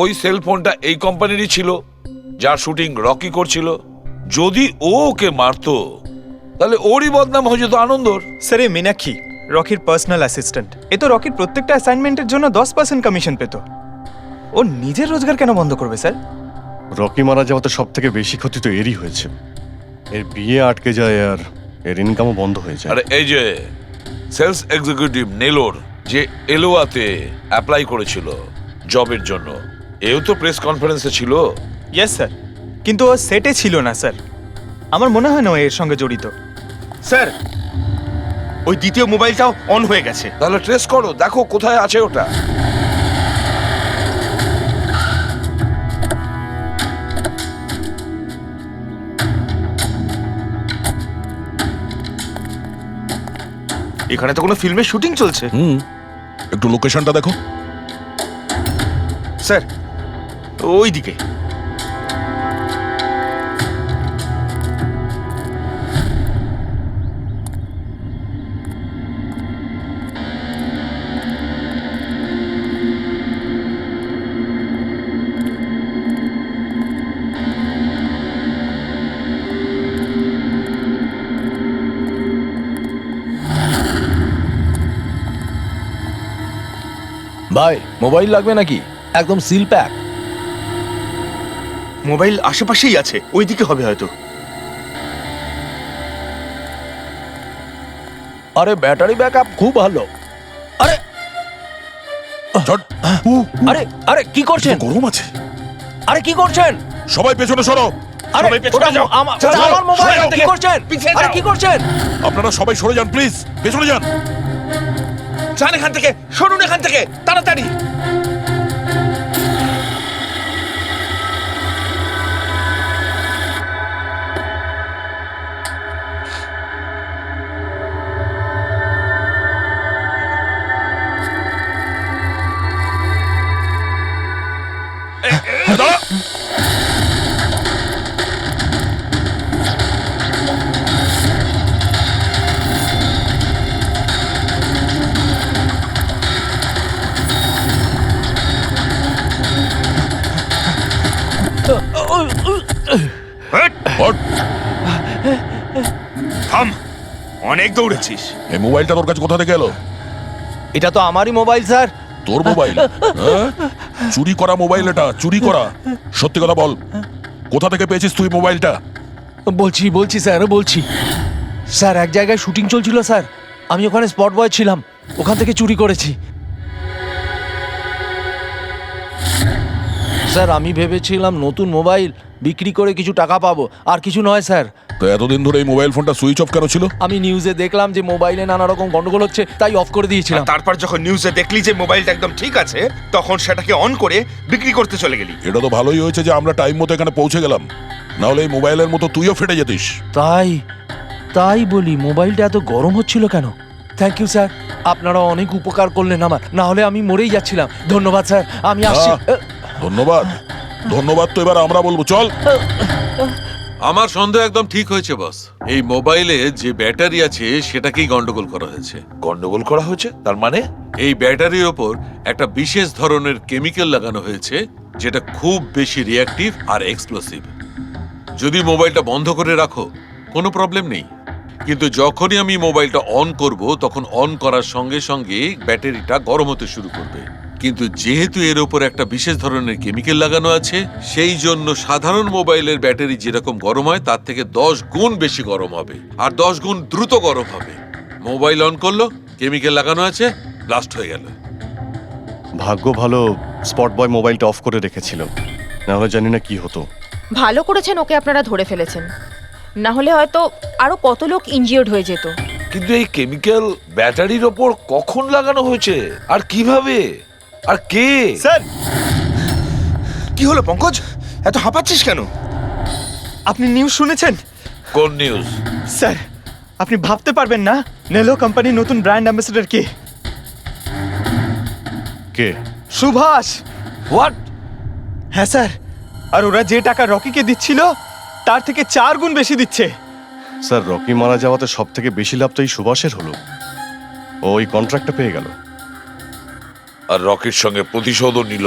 ওই সেলফোনটা এই কোম্পানিরই ছিল যার শুটিং রকি করছিল। যদি ও ওকে মারতো তাহলে ওরই বদনাম হয়ে যেত আনন্দর। স্যার, এই মীনাক্ষী রকির পার্সোনাল অ্যাসিস্ট্যান্ট। এ তো রকির প্রত্যেকটা অ্যাসাইনমেন্টের জন্য 10% কমিশন পেত। ও নিজের রোজগার কেন বন্ধ করবে স্যার? রকি মারা যাওয়াতে সব থেকে বেশি ক্ষতি তো এরই হয়েছে। এর বিয়ে আটকে যায় আর এর ইনকামও বন্ধ হয়ে যায়। আরে এই যে সেলস এক্সিকিউটিভ নেলোর যে এলোয়াতে অ্যাপ্লাই করেছিল জবের জন্য, এও তো প্রেস কনফারেন্সে ছিল। ইয়েস স্যার, কিন্তু ও সেটে ছিল না স্যার। আমার মনে হয় না ও এর সঙ্গে জড়িত। স্যার, ওই দ্বিতীয় মোবাইলটাও অন হয়ে গেছে। তাহলে ট্রেস করো, দেখো কোথায় আছে ওটা। এখানে তো কোনো ফিল্মের শুটিং চলছে। একটু লোকেশনটা দেখো। স্যার, ওই দিকে। ভাই, মোবাইল লাগবে নাকি? একদম সিল প্যাক। মোবাইল আশেপাশেই আছে, ওই দিকে হবে হয়তো। আরে ব্যাটারি ব্যাকআপ খুব ভালো। আরে আরে আরে কি করছেন? গরম আছে। আরে কি করছেন? সবাই পেছনে সরো। আরে ওটা আমার মোবাইল, কি করছেন? আরে কি করছেন? আপনারা সবাই সরে যান প্লিজ, পেছনে যান। যান এখান থেকে, সরুন এখান থেকে তাড়াতাড়ি। দাঁড়া। হট! থাম, অনেক দৌড়েছিস। এই মোবাইলটা তোর কাছে কোথা থেকে এলো? এটা তো আমারই মোবাইল স্যার। তোর মোবাইল? হ্যাঁ? চুরি করা মোবাইল এটা, চুরি করা। সত্যি কথা বল, কোথা থেকে পেয়েছিস তুই মোবাইলটা? বলছি স্যার, বলছি স্যার, এক জায়গায় শুটিং চলছিল স্যার, আমি ওখানে স্পট বয় ছিলাম, ওখান থেকে চুরি করেছি স্যার। আমি ভেবেছিলাম নতুন মোবাইল বিক্রি করে কিছু টাকা পাবো, আর কিছু নয় স্যার। তো এতদিন ধরে এই মোবাইল ফোনটা সুইচ অফ কেন ছিল? আমি নিউজে দেখলাম যে মোবাইলে নানা রকম গন্ডগোল হচ্ছে, তাই অফ করে দিয়েছিলাম। তারপর যখন নিউজে দেখলি যে মোবাইলটা একদম ঠিক আছে, তখন সেটাকে অন করে বিক্রি করতে চলে গেলি। এটা তো ভালোই হয়েছে যে আমরা টাইম মতো এখানে পৌঁছে গেলাম, না হলে এই মোবাইলের মতো তুইও ফেটে যেতিস। তাই বলি, মোবাইলটা এত গরম হচ্ছিল কেন? থ্যাংক ইউ স্যার, আপনারা অনেক উপকার করলেন আমার, না হলে আমি মরেই যাচ্ছিলাম। ধন্যবাদ স্যার, আমি আসছি। ধন্যবাদ ধন্যবাদ তো এবার আমরা বলবো, চল। আমার সন্দেহ একদম ঠিক হয়েছে বস। এই মোবাইলে যে ব্যাটারি আছে সেটাকেই গন্ডগোল করা হয়েছে। গন্ডগোল করা হয়েছে তার মানে? এই ব্যাটারির ওপর একটা বিশেষ ধরনের কেমিক্যাল লাগানো হয়েছে যেটা খুব বেশি রিঅ্যাক্টিভ আর এক্সপ্লোসিভ। যদি মোবাইলটা বন্ধ করে রাখো কোনো প্রবলেম নেই, কিন্তু যখনই আমি মোবাইলটা অন করব তখন অন করার সঙ্গে সঙ্গে ব্যাটারিটা গরম হতে শুরু করবে। কিন্তু যেহেতু এর উপর একটা বিশেষ ধরনের কেমিক্যাল লাগানো আছে, সেই জন্য সাধারণ মোবাইলের ব্যাটারি যেরকম গরম হয় তার থেকে 10 গুণ বেশি গরম হবে, আর 10 গুণ দ্রুত গরম হবে। মোবাইল অন করলো, কেমিক্যাল লাগানো আছে, ব্লাস্ট হয়ে গেল। ভাগ্য ভালো স্পট বয় মোবাইলটা অফ করে রেখেছিল, না হলে জানি না কি হতো। ভালো করেছেন ওকে আপনারা ধরে ফেলেছেন, না হলে হয়তো আরো কত লোক ইনজিওর্ড হয়ে যেত। কিন্তু এই কেমিক্যাল ব্যাটারির ওপর কখন লাগানো হয়েছে আর কিভাবে আর কে? স্যার, কি হলো পঙ্কজ, এত হাঁপাচ্ছিস কেন? আপনি নিউজ শুনেছেন? কোন নিউজ? স্যার, আপনি ভাবতে পারবেন না নেলো কোম্পানির নতুন ব্র্যান্ড অ্যাম্বাসেডর কে? কে? সুভাষ। হোয়াট? হ্যাঁ স্যার, আর ওরা যে টাকা রকিকে দিচ্ছিল তার থেকে 4 গুণ বেশি দিচ্ছে। স্যার, রকি মারা যাওয়াতে সব থেকে বেশি লাভ তো এই সুভাষের হলো, ও ওই কন্ট্রাক্টটা পেয়ে গেল। আর রকির সঙ্গে প্রতিশোধও নিল।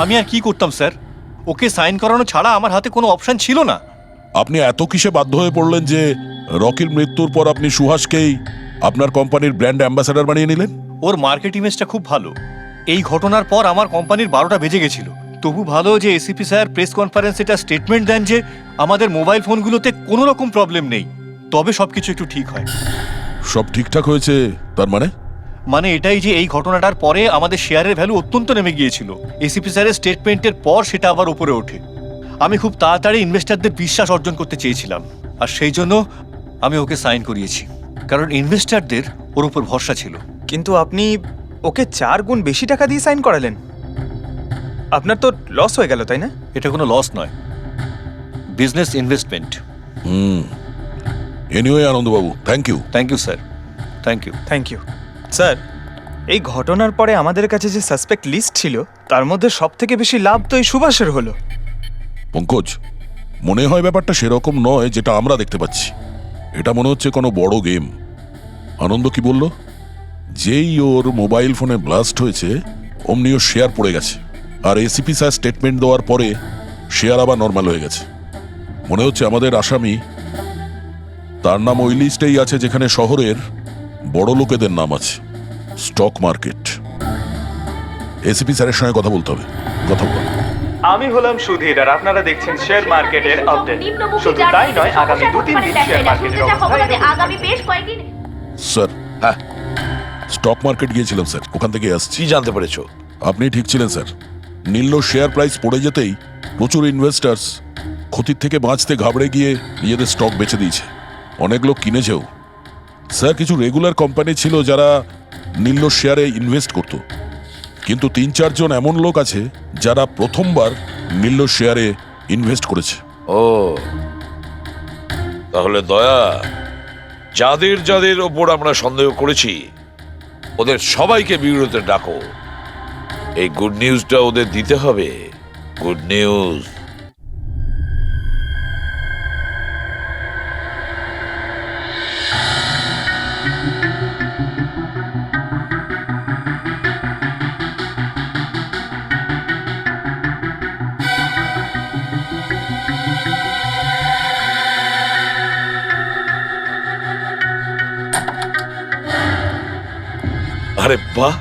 আমি আর কি করতাম স্যার, ওকে সাইন করানো ছাড়া আমার হাতে কোনো অপশন ছিল না। আপনি এত কিসে বাধ্য হয়ে পড়লেন যে রকির মৃত্যুর পর আপনি সুহাসকেই আপনার কোম্পানির ব্র্যান্ড অ্যাম্বাসেডর বানিয়ে নিলেন? ওর মার্কেট ইমেজটা খুব ভালো। এই ঘটনার পর আমার কোম্পানির 12টা বেজে গেছিল। তবু ভালো যে এসিপি স্যার প্রেস কনফারেন্সে একটা স্টেটমেন্ট দেন যে আমাদের মোবাইল ফোনগুলোতে কোনো রকম প্রবলেম নেই, তবে সবকিছু একটু ঠিক হয়। সব ঠিকঠাক হয়েছে তার মানে এটাই যে এই ঘটনাটার পরে আমাদের শেয়ারের ভ্যালু অত্যন্ত নেমে গিয়েছিল। এসিপি স্যারের স্টেটমেন্টের পর সেটা আবার উপরে ওঠে। আমি খুব তাড়াতাড়ি ইনভেস্টরদের বিশ্বাস অর্জন করতে চেয়েছিলাম, আর সেই জন্য আমি ওকে সাইন করিয়েছি, কারণ ইনভেস্টরদের ওর উপর ভরসা ছিল। কিন্তু আপনি ওকে 4 গুণ বেশি টাকা দিয়ে সাইন করালেন, আপনার তো লস হয়ে গেল, তাই না? এটা কোনো লস নয়, বিজনেস ইনভেস্টমেন্ট। এনিওয়ে আনন্দবাবু, thank you. Thank you sir, thank you. Thank you sir. এই ঘটনার পরে আমাদের কাছে যে সাসপেক্ট লিস্ট ছিল তার মধ্যে সব থেকে বেশি লাভ তো এই সুভাষের হলো। পঙ্কজ, মনে হয় ব্যাপারটা সেরকম নয় যেটা আমরা দেখতে পাচ্ছি। এটা মনে হচ্ছে কোনো বড় গেম। আনন্দ কি বলল? যেই ওর মোবাইল ফোনে ব্লাস্ট হয়েছে অমনি ওর শেয়ার পড়ে গেছে, আর এসিপি স্যার স্টেটমেন্ট দেওয়ার পরে শেয়ার আবার নর্মাল হয়ে গেছে। মনে হচ্ছে আমাদের আসামি, তার নাম ওই লিস্টেই আছে যেখানে শহরের বড় লোকেদের নাম আছে, স্টক মার্কেট। এসিপি স্যারের সঙ্গে কথা বলতে হবে। কথা বল। আমি হলাম সুধীর, আর আপনারা দেখছেন শেয়ার মার্কেটের আপডেট। শুধু তাই নয়, আগামী 2-3 দিন শেয়ার মার্কেটের অবস্থা আগামী বেশ কয়েকদিন। স্যার, হ্যাঁ, স্টক মার্কেট গিয়েছিলাম স্যার, ওখান থেকে আসছি। কি জানতে পেরেছো? আপনি ঠিক ছিলেন স্যার। নীল শেয়ার প্রাইস পড়ে যেতেই প্রচুর ইনভেস্টার্স ক্ষতির থেকে বাঁচতে ঘাবড়ে গিয়ে নিজেদের স্টক বেচে দিয়েছে। অনেক লোক কিনেছেও। স্যার, কিছু রেগুলার কোম্পানি ছিল যারা নীল্য শেয়ারে ইনভেস্ট করত, কিন্তু 3-4 জন এমন লোক আছে যারা প্রথমবার নীল্য শেয়ারে ইনভেস্ট করেছে। ও, তাহলে দয়া, যাদের যাদের ওপর আমরা সন্দেহ করেছি ওদের সবাইকে বিরোধে ডাকো। এই গুড নিউজটা ওদের দিতে হবে। Good news. আরে বাহ,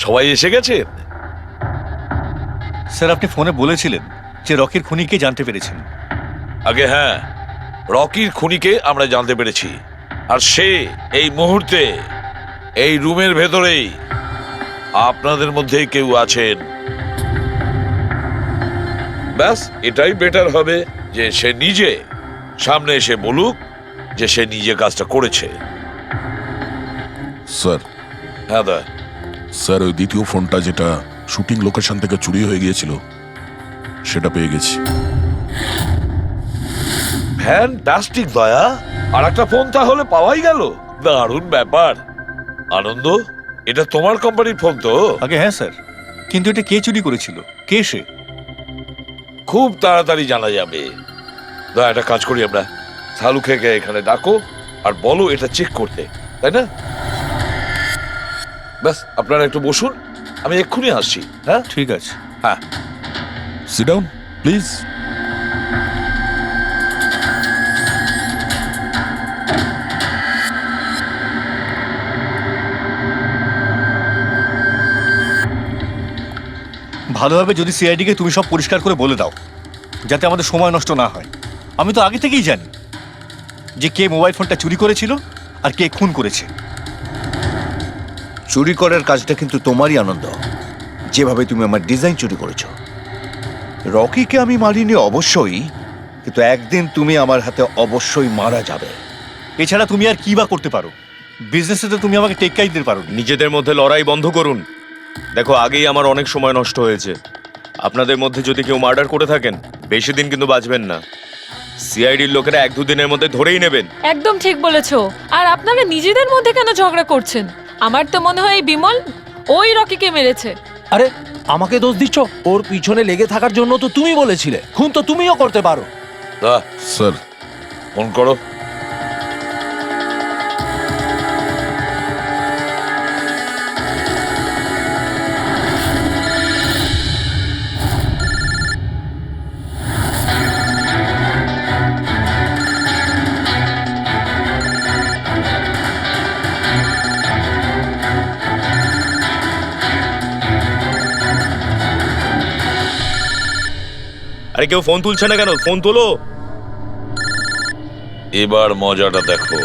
সবাই এসে গেছেন। স্যার, আপনি ফোনে বলেছিলেন যে রকির খুনিকে জানতে পেরেছেন। আগে হ্যাঁ, রকির খুনিকে আমরা জানতে পেরেছি, আর সে এই মুহূর্তে এই রুমের ভেতরেই আপনাদের মধ্যে কেউ আছেন। ব্যাস, এটাই বেটার হবে যে সে নিজে সামনে এসে বলুক যে সে নিজে কাজটা করেছে। স্যার, হ্যাঁ দা। স্যার, ওই দ্বিতীয় ফোনটা যেটা শুটিং লোকেশন থেকে চুরি হয়ে গিয়েছিল সেটা পেয়ে গেছি। ফ্যান্টাস্টিক দয়া, আর একটা ফোন তাহলে পাওয়াই গেল। দারুণ ব্যাপার। আনন্দ, এটা তোমার কোম্পানির ফোন তো? আগে হ্যাঁ স্যার, কিন্তু এটা কে চুরি করেছিল, কে সে? খুব তাড়াতাড়ি জানা যাবে। দয়া, একটা কাজ করি আমরা, শালুকে এখানে ডাকো আর বলো এটা চেক করতে, তাই না? ব্যাস, আপনারা একটু বসুন, আমি এক্ষুনি আসছি। হ্যাঁ ঠিক আছে। হ্যাঁ, সিট ডাউন প্লিজ। ভালোভাবে যদি সিআইডিকে তুমি সব পরিষ্কার করে বলে দাও, যাতে আমাদের সময় নষ্ট না হয়। আমি তো আগে থেকেই জানি যে কে মোবাইল ফোনটা চুরি করেছিল আর কে খুন করেছে। চুরি করার কাজটা কিন্তু তোমারই, আনন্দ। যেভাবে তুমি আমার ডিজাইন চুরি করেছো। রকিকে আমি মারিনি অবশ্যই, কিন্তু একদিন তুমি আমার হাতে অবশ্যই মারা যাবে। এছাড়া তুমি আর কি বা করতে পারো? বিজনেসে তো তুমি আমাকে টেক্কাই দিতে পারো। নিজেদের মধ্যে লড়াই বন্ধ করুন। দেখো, আগেই আমার অনেক সময় নষ্ট হয়েছে। আপনাদের মধ্যে যদি কেউ মার্ডার করে থাকেন, বেশি দিন কিন্তু বাঁচবেন না। সিআইডির লোকেরা 1-2 দিনের মধ্যে ধরেই নেবেন। একদম ঠিক বলেছো। আর আপনারা নিজেদের মধ্যে কেন ঝগড়া করছেন? আমার তো মনে হয় এই বিমল ওই রকিকে মেরেছে। আরে আমাকে দোষ দিচ্ছ? ওর পিছনে লেগে থাকার জন্য তো তুমি বলেছিলে। খুন তো তুমিও করতে পারো। দা, স্যার, ফোন করো। আরে কেউ ফোন তুলছে না কেন? ফোন তোলো। এবার মজাটা দেখো।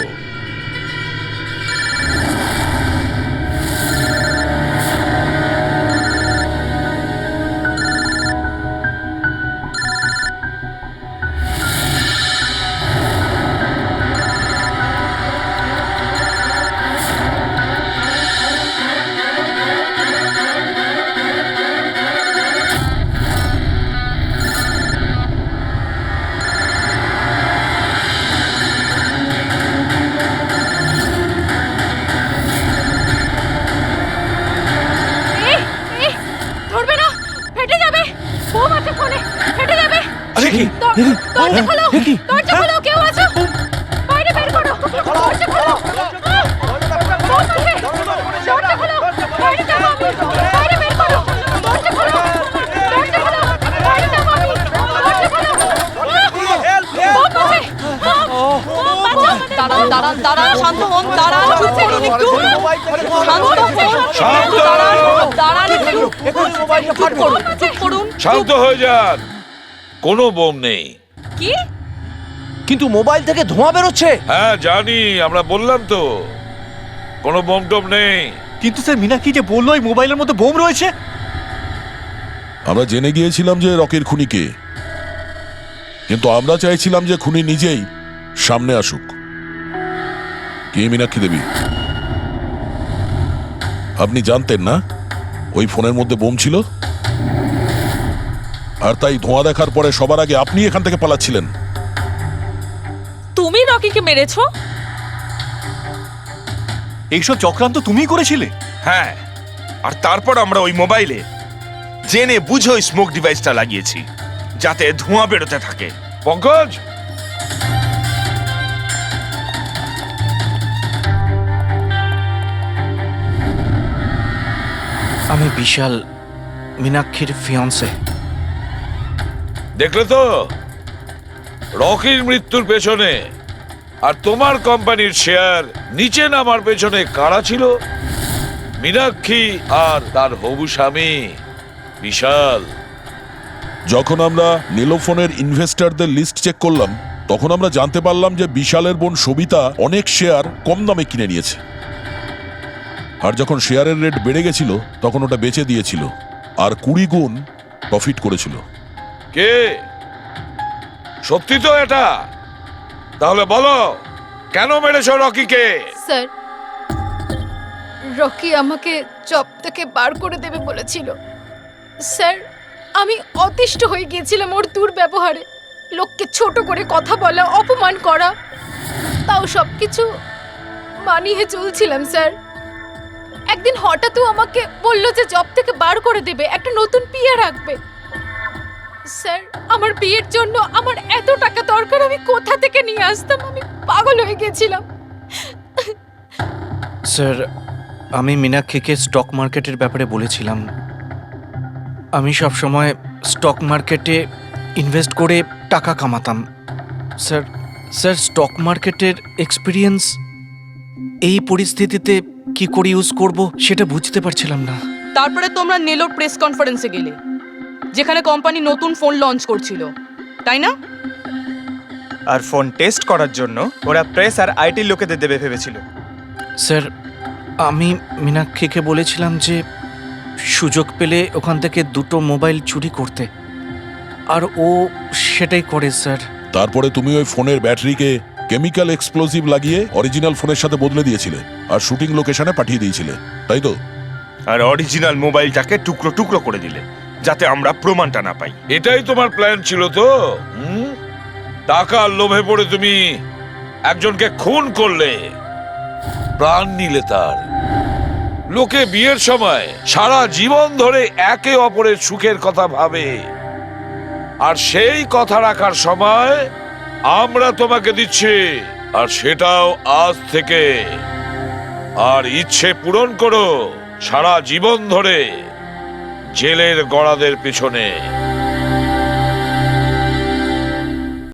ধরবে না, ফেটে যাবে। বোম আছে ফোনে, ফেটে যাবে। আরে কি? দরজা খোলো, দরজা খোলো, কেউ আছো? বাইরে বের করো, দরজা খোলো। বোম আছে, দরজা খোলো, বাইরে যাবো আমি। বাইরে বের করো, দরজা খোলো, দরজা খোলো, বাইরে যাবো আমি। দরজা খোলো। বোম আছে, বোম, বাঁচাও। দাঁড়ান দাঁড়ান দাঁড়ান, শান্ত হন, দাঁড়ান, চুপ করুন একটু। শান্ত হন, দাঁড়ান একটু, চুপ করুন, চুপ করুন। শান্ত হয়ে যান, কোনো বোম নেই। কি? কিন্তু মোবাইল থেকে ধোঁয়া বেরোচ্ছে। হ্যাঁ জানি, আমরা বললাম তো কোনো বোম টোম নেই। কিন্তু স্যার, মীনাক্ষী যে বললো এই মোবাইলের মধ্যে বোম রয়েছে। আমরা জেনে গিয়েছিলাম যে রকির খুনি কে, কিন্তু আমরা চাইছিলাম যে খুনি নিজেই সামনে আসুক। কে মীনাক্ষী দেবী? আপনি জানতেন না ওই ফোনের মধ্যে বোম ছিল? আর তাই ধোঁয়া দেখার পরে সবার আগে আপনি এখান থেকে পালাচ্ছিলেন। তুমি রকিকে মেরেছো? এইসব চক্রান্ত তুমিই করেছিলে? হ্যাঁ, আর তারপর আমরা ওই মোবাইলে জেনে বুঝে ওই স্মোক ডিভাইসটা লাগিয়েছি যাতে ধোঁয়া বেরোতে থাকে। পঙ্কজ, আমি বিশাল, মীনাক্ষীর ফিয়ন্সে। দেখলে তো রকির মৃত্যুর পেছনে আর তোমার কোম্পানির শেয়ার নিচে নামার পেছনে কারা ছিল? মীনাক্ষী আর তার হবু স্বামী বিশাল। যখন আমরা নীলোফোনের ইনভেস্টরদের লিস্ট চেক করলাম তখন আমরা জানতে পারলাম যে বিশালের বোন সবিতা অনেক শেয়ার কম দামে কিনে নিয়েছে। আর যখন শেয়ারের রেট বেড়ে গেছিল তখন ওটা বেচে দিয়েছিল আর 20 গুণ প্রফিট করেছিল। কে? সত্যি তো এটা? তাহলে বলো কেন মেরেছো রকিকে? স্যার, রকি আমাকে জব থেকে বার করে দেবে বলেছিল। স্যার, আমি অতিষ্ঠ হয়ে গিয়েছিলাম ওর দুর্ব্যবহারে, লোককে ছোট করে কথা বলা, অপমান করা, তাও সবকিছু মানিয়ে চলছিলাম স্যার। একদিন হঠাৎও আমাকে বলল যে জব থেকে বার করে দেবে, একটা নতুন পিএ রাখবে। স্যার, আমার বিয়ের জন্য আমার এত টাকা দরকার, আমি কোথা থেকে নিয়ে আসতাম? আমি পাগল হয়ে গেছিলাম। স্যার, আমি মীনাক্ষীকে স্টক মার্কেটের ব্যাপারে বলেছিলাম। আমি সব সময় স্টক মার্কেটে ইনভেস্ট করে টাকা কামাতাম। স্যার, স্টক মার্কেটের এক্সপিরিয়েন্স এই পরিস্থিতিতে কি করে ইউজ করব সেটা বুঝতে পারছিলাম না। তারপরে তোমরা নেলোর প্রেস কনফারেন্সে গেলে, যেখানে কোম্পানি নতুন ফোন লঞ্চ করছিল, তাই না? আর ফোন টেস্ট করার জন্য ওরা প্রেস আর আইটি লোকেদের দেবে ভেবেছিল। স্যার, আমি মীনাক্ষীকে বলেছিলাম যে সুযোগ পেলে ওখান থেকে 2টো মোবাইল চুরি করতে, আর ও সেটাই করে স্যার। তারপরে তুমি ওই ফোনের ব্যাটারিকে কেমিক্যাল এক্সপ্লোসিভ লাগিয়ে অরিজিনাল ফোনের সাথে বদলে দিয়েছিলে আর শুটিং লোকেশনে পাঠিয়ে দিয়েছিলে, তাই তো? আর অরিজিনাল মোবাইলটাকে টুকরো টুকরো করে দিলে যাতে আমরা প্রমাণটা না পাই। এটাই তোমার প্ল্যান ছিল তো? টাকার লোভে পড়ে তুমি একজনকে খুন করলে, প্রাণ নিলে তার। লোকে বিয়ের সময় সারা জীবন ধরে একে অপরের সুখের কথা ভাবে, আর সেই কথা রাখার সময় আমরা তোমাকে দিচ্ছি, আর সেটাও আজ থেকে। আর ইচ্ছে পূরণ করো সারা জীবন ধরে জেলের গড়াদের পিছনে।